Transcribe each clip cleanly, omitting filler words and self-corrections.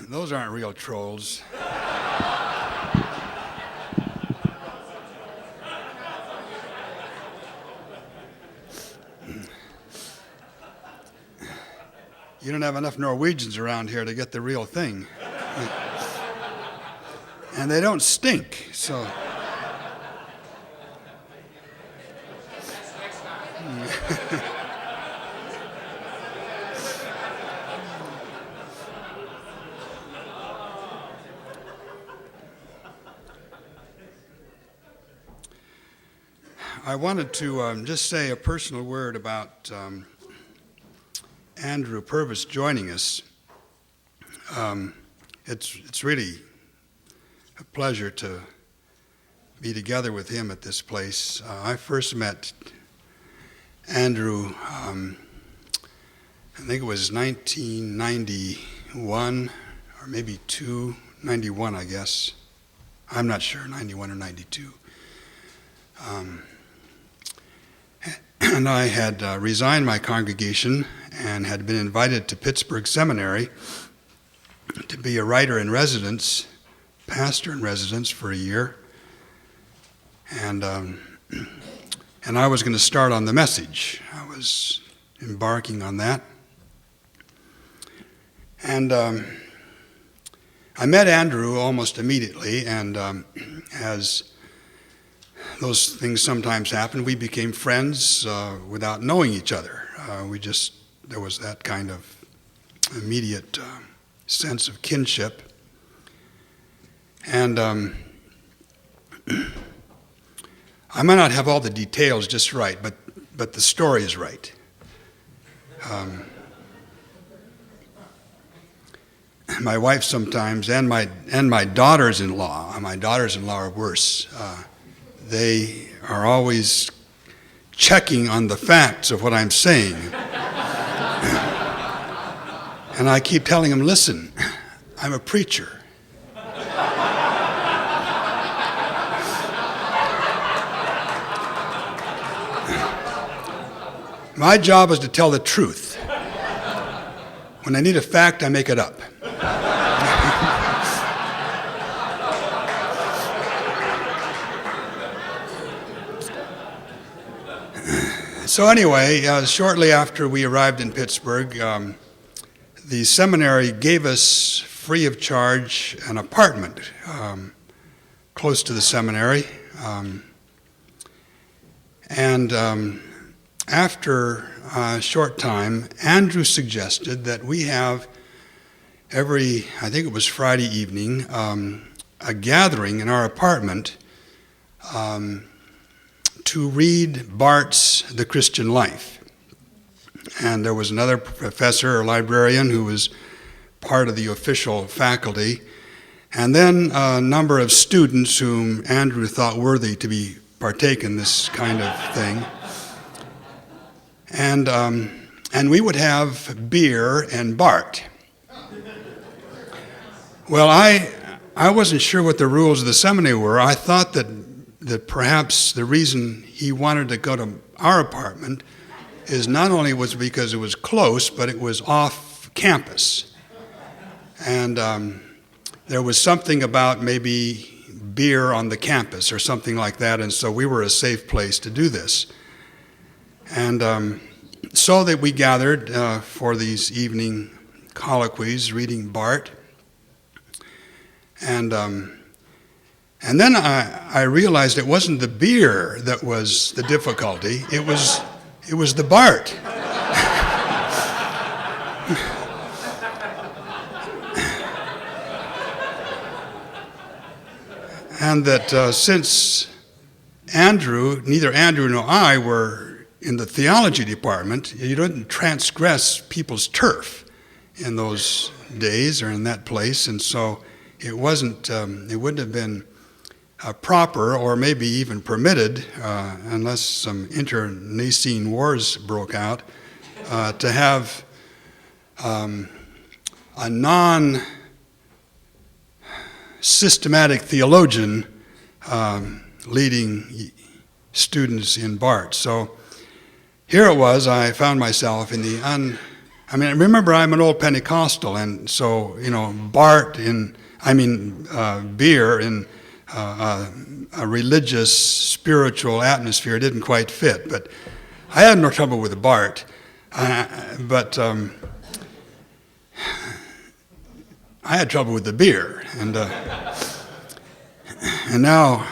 Those aren't real trolls. You don't have enough Norwegians around here to get the real thing. And they don't stink, so. I wanted to just say a personal word about Andrew Purvis joining us. It's really a pleasure to be together with him at this place. I first met Andrew, I think it was 1991, or maybe 91, I guess. I'm not sure, 91 or 92. And I had resigned my congregation and had been invited to Pittsburgh Seminary to be a writer in residence, pastor in residence for a year. And I was going to start on the message. I was embarking on that. And I met Andrew almost immediately, and as those things sometimes happen, we became friends without knowing each other. There was that kind of immediate sense of kinship. And I might not have all the details just right, but the story is right. My wife sometimes, and my daughters-in-law are worse. They are always checking on the facts of what I'm saying. And I keep telling them, listen, I'm a preacher. My job is to tell the truth. When I need a fact, I make it up. So anyway, shortly after we arrived in Pittsburgh, the seminary gave us free of charge an apartment close to the seminary. After a short time, Andrew suggested that we have I think it was Friday evening, a gathering in our apartment to read Barth's The Christian Life. And there was another professor or librarian who was part of the official faculty, and then a number of students whom Andrew thought worthy to be partake in this kind of thing. And we would have beer and Barth. Well, I wasn't sure what the rules of the seminary were. I thought that perhaps the reason he wanted to go to our apartment is not only was because it was close, but it was off campus. And there was something about maybe beer on the campus or something like that, and so we were a safe place to do this. And so that we gathered for these evening colloquies, reading Barth. And then I realized it wasn't the beer that was the difficulty. It was the Barth. And that since neither Andrew nor I were in the theology department, you didn't transgress people's turf in those days or in that place, and so it wouldn't have been proper or maybe even permitted, unless some internecine wars broke out, to have a non-systematic theologian leading students in Barth. So here it was, I found myself in the I mean, remember, I'm an old Pentecostal, and so, beer in a religious, spiritual atmosphere didn't quite fit. But I had no trouble with the Bart. But I had trouble with the beer. And now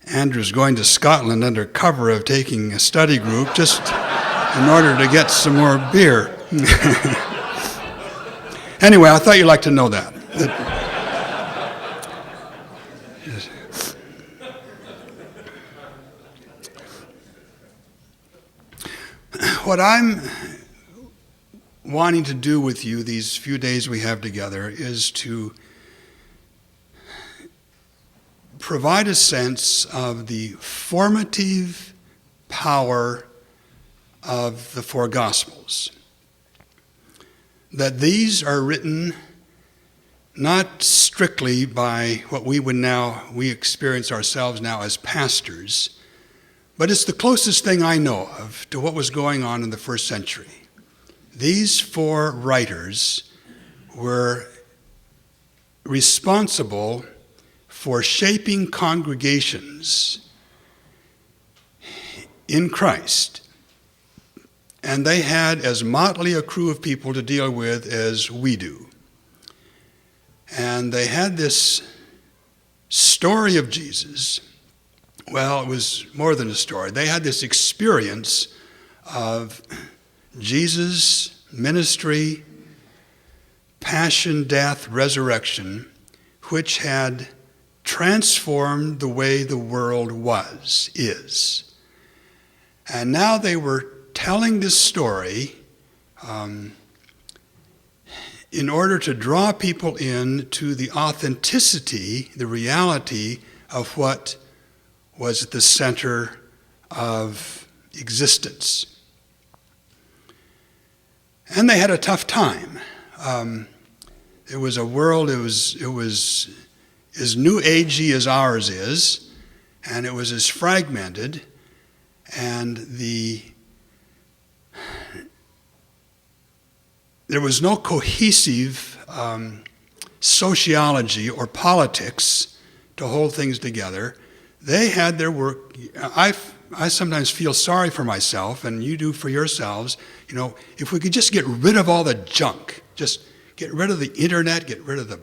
Andrew's going to Scotland under cover of taking a study group just in order to get some more beer. Anyway, I thought you'd like to know that. What I'm wanting to do with you these few days we have together is to provide a sense of the formative power of the four Gospels. That these are written not strictly by what we experience ourselves now as pastors, but it's the closest thing I know of to what was going on in the first century. These four writers were responsible for shaping congregations in Christ. And they had as motley a crew of people to deal with as we do. And they had this story of Jesus. Well, it was more than a story. They had this experience of Jesus' ministry, passion, death, resurrection, which had transformed the way the world is. And now they were telling this story in order to draw people in to the authenticity, the reality of what was at the center of existence. And they had a tough time. It was a world, it was as new agey as ours is, and it was as fragmented, and there was no cohesive sociology or politics to hold things together. They had their work. I sometimes feel sorry for myself, and you do for yourselves. If we could just get rid of all the junk, just get rid of the internet, get rid of the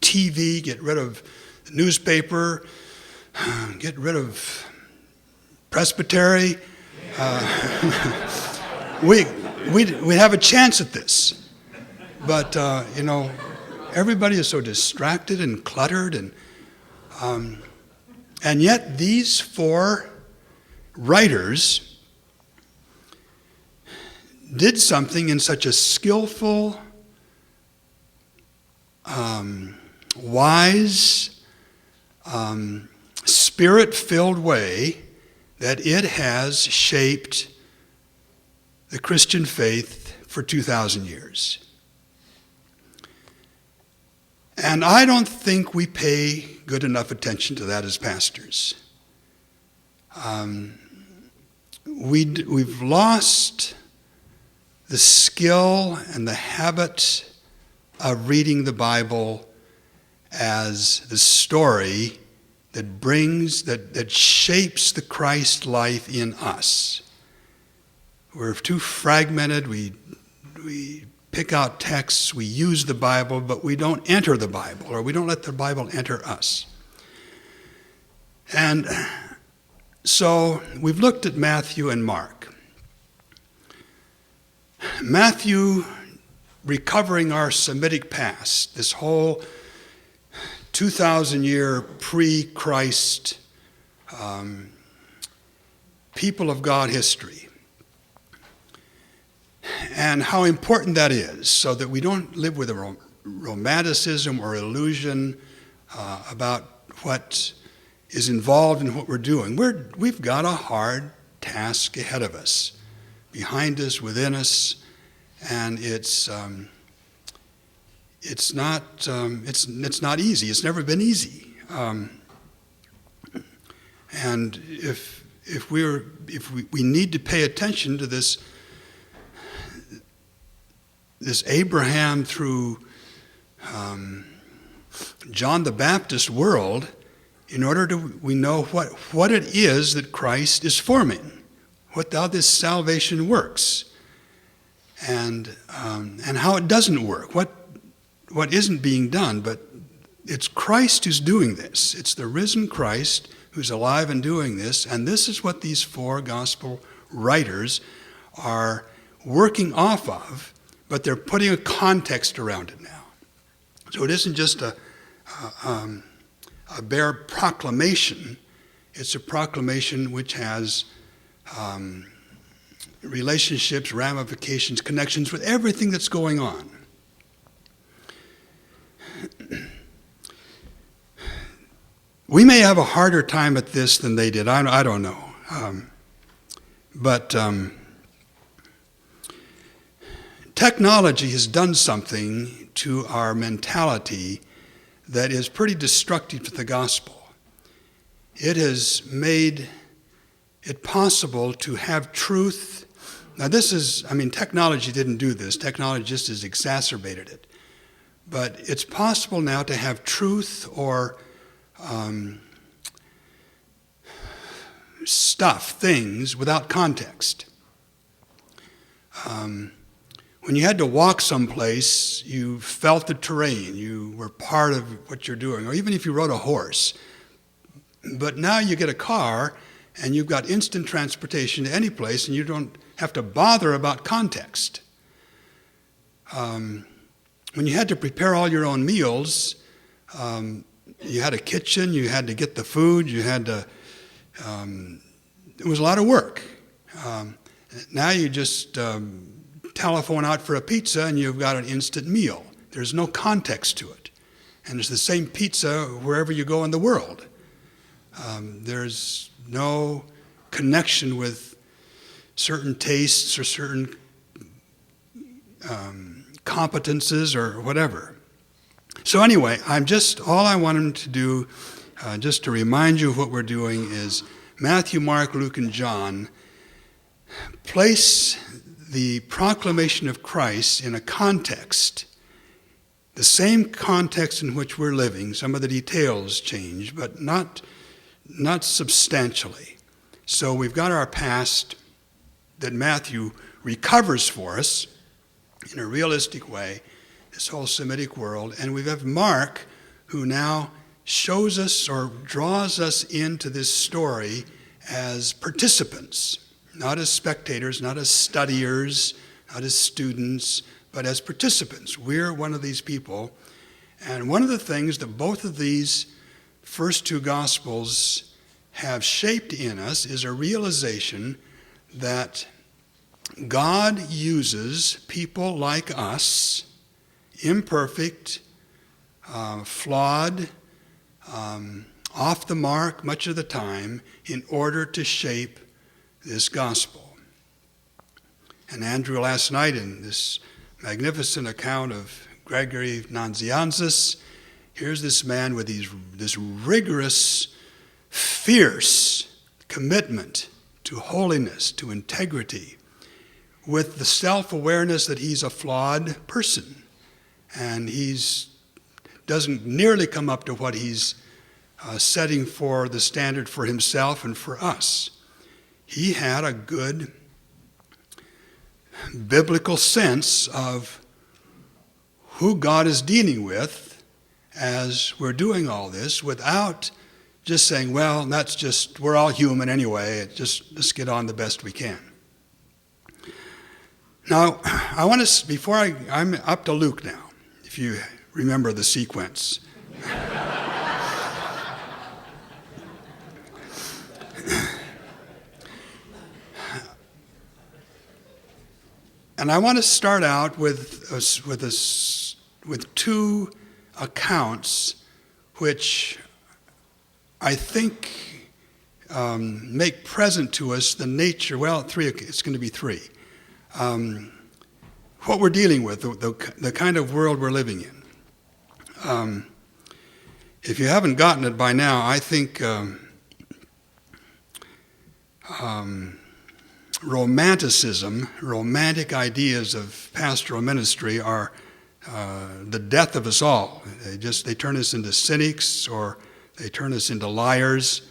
TV, get rid of the newspaper, get rid of presbytery, we'd have a chance at this. But, everybody is so distracted and cluttered, and yet these four writers did something in such a skillful, wise, spirit-filled way that it has shaped the Christian faith for 2,000 years. And I don't think we pay good enough attention to that as pastors. We've lost the skill and the habit of reading the Bible as the story that shapes the Christ life in us. We're too fragmented. We pick out texts, we use the Bible, but we don't enter the Bible, or we don't let the Bible enter us. And so we've looked at Matthew and Mark. Matthew, recovering our Semitic past, this whole 2,000-year pre-Christ people of God history, and how important that is, so that we don't live with a romanticism or illusion about what is involved in what we're doing. We've got a hard task ahead of us, behind us, within us, and it's not easy. It's never been easy. And if we need to pay attention to this this Abraham through John the Baptist world in order to we know what it is that Christ is forming, how this salvation works, and how it doesn't work, what isn't being done. But it's Christ who's doing this. It's the risen Christ who's alive and doing this, and this is what these four gospel writers are working off of, but they're putting a context around it now. So it isn't just a bare proclamation. It's a proclamation which has relationships, ramifications, connections with everything that's going on. We may have a harder time at this than they did. I don't know. But technology has done something to our mentality that is pretty destructive to the gospel. It has made it possible to have truth. Now technology didn't do this. Technology just has exacerbated it. But it's possible now to have truth or things without context. When you had to walk someplace, you felt the terrain, you were part of what you're doing, or even if you rode a horse. But now you get a car and you've got instant transportation to any place and you don't have to bother about context. When you had to prepare all your own meals, you had a kitchen, you had to get the food, you had to, it was a lot of work. Now you just telephone out for a pizza and you've got an instant meal. There's no context to it. And it's the same pizza wherever you go in the world. There's no connection with certain tastes or certain competences or whatever. So anyway, all I wanted to do, just to remind you of what we're doing, is Matthew, Mark, Luke, and John place the proclamation of Christ in a context, the same context in which we're living. Some of the details change, but not substantially. So we've got our past that Matthew recovers for us in a realistic way, this whole Semitic world, and we have Mark who now shows us or draws us into this story as participants, not as spectators, not as studiers, not as students, but as participants. We're one of these people. And one of the things that both of these first two Gospels have shaped in us is a realization that God uses people like us, imperfect, flawed, off the mark much of the time, in order to shape this gospel. And Andrew last night, in this magnificent account of Gregory Nazianzus, here's this man with this rigorous, fierce commitment to holiness, to integrity, with the self-awareness that he's a flawed person. And doesn't nearly come up to what he's setting for the standard for himself and for us. He had a good biblical sense of who God is dealing with as we're doing all this, without just saying, well, we're all human anyway, let's get on the best we can. Now, I'm up to Luke now, if you remember the sequence. And I want to start out with two accounts which I think make present to us the nature, it's going to be three, what we're dealing with, the kind of world we're living in. If you haven't gotten it by now, I think romanticism, romantic ideas of pastoral ministry are the death of us all. They turn us into cynics, or they turn us into liars.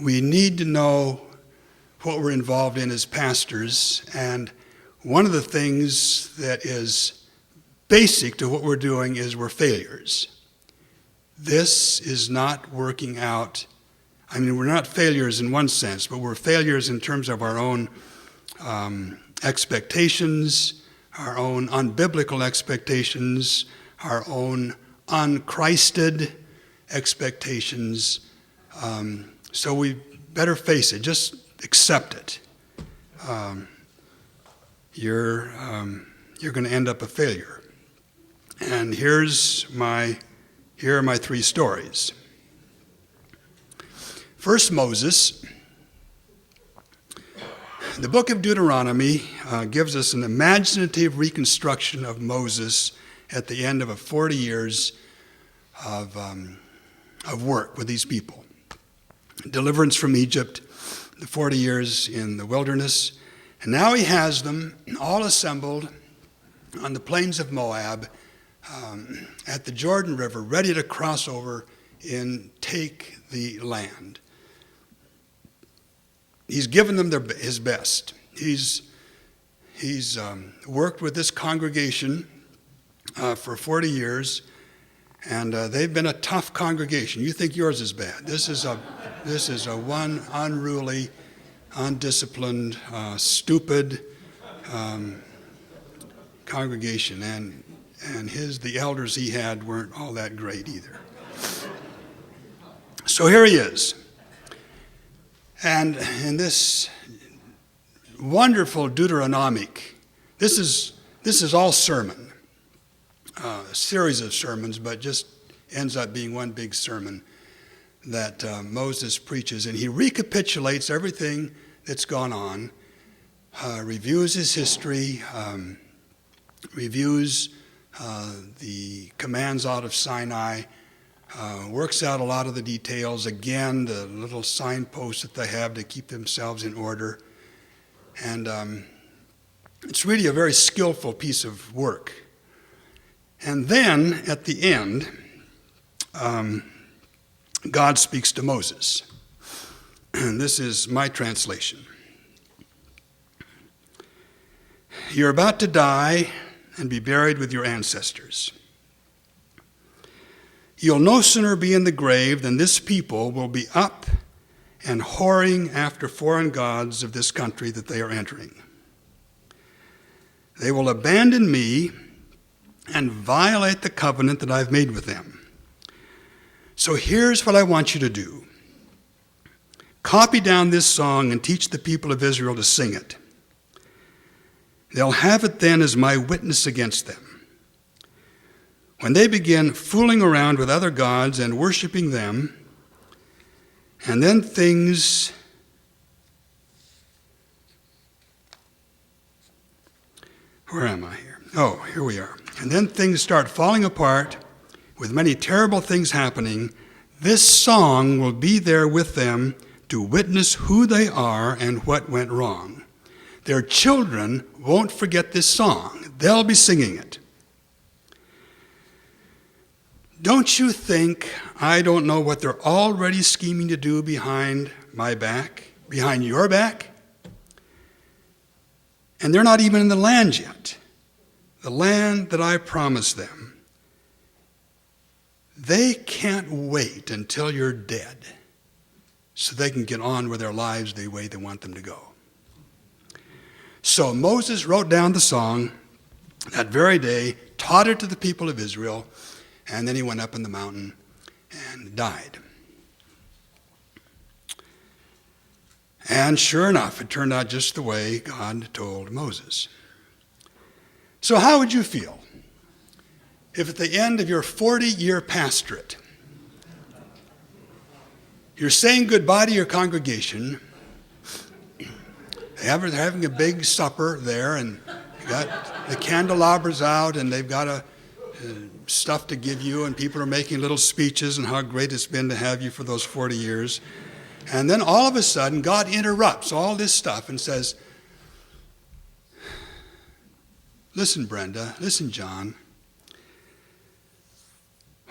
We need to know what we're involved in as pastors, and one of the things that is basic to what we're doing is we're failures. This is not working out. I mean, we're not failures in one sense, but we're failures in terms of our own expectations, our own unbiblical expectations, our own unchristed expectations. So we better face it. Just accept it. You're going to end up a failure. And here are my three stories. First, Moses. The book of Deuteronomy gives us an imaginative reconstruction of Moses at the end of 40 years of work with these people. Deliverance from Egypt, the 40 years in the wilderness, and now he has them all assembled on the plains of Moab at the Jordan River, ready to cross over and take the land. He's given them his best. He's worked with this congregation for 40 years, and they've been a tough congregation. You think yours is bad. This is a one unruly, undisciplined, stupid congregation, and the elders he had weren't all that great either. So here he is. And in this wonderful Deuteronomic, this is all sermon, a series of sermons, but just ends up being one big sermon that Moses preaches. And he recapitulates everything that's gone on, reviews his history, reviews the commands out of Sinai, works out a lot of the details, again, the little signposts that they have to keep themselves in order. And it's really a very skillful piece of work. And then, at the end, God speaks to Moses. And this is my translation. You're about to die and be buried with your ancestors. You'll no sooner be in the grave than this people will be up and whoring after foreign gods of this country that they are entering. They will abandon me and violate the covenant that I've made with them. So here's what I want you to do. Copy down this song and teach the people of Israel to sing it. They'll have it then as my witness against them. When they begin fooling around with other gods and worshiping them, and then things where am I here? Oh, here we are. And then things start falling apart with many terrible things happening. This song will be there with them to witness who they are and what went wrong. Their children won't forget this song. They'll be singing it. Don't you think I don't know what they're already scheming to do behind my back, behind your back? And they're not even in the land yet, the land that I promised them. They can't wait until you're dead so they can get on with their lives the way they want them to go. So Moses wrote down the song that very day, taught it to the people of Israel, and then he went up in the mountain and died. And sure enough, it turned out just the way God told Moses. So how would you feel if at the end of your 40-year pastorate, you're saying goodbye to your congregation, they're having a big supper there, and you got the candelabras out, and they've got stuff to give you, and people are making little speeches and how great it's been to have you for those 40 years. And then all of a sudden, God interrupts all this stuff and says, listen, Brenda, listen, John.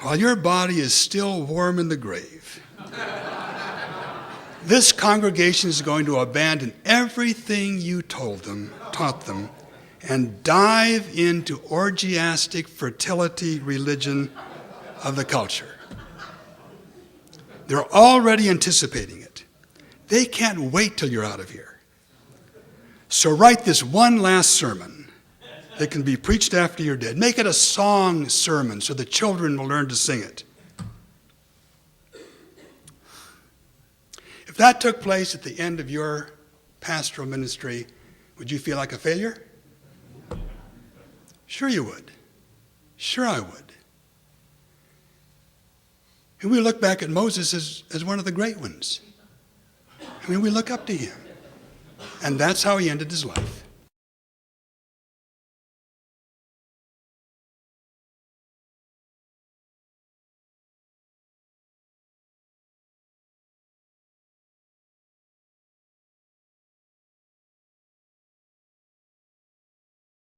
While your body is still warm in the grave, this congregation is going to abandon everything you taught them, and dive into orgiastic fertility religion of the culture. They're already anticipating it. They can't wait till you're out of here. So write this one last sermon that can be preached after you're dead. Make it a song sermon so the children will learn to sing it. If that took place at the end of your pastoral ministry, would you feel like a failure? Sure you would. Sure I would. And we look back at Moses as one of the great ones. I mean, we look up to him. And that's how he ended his life.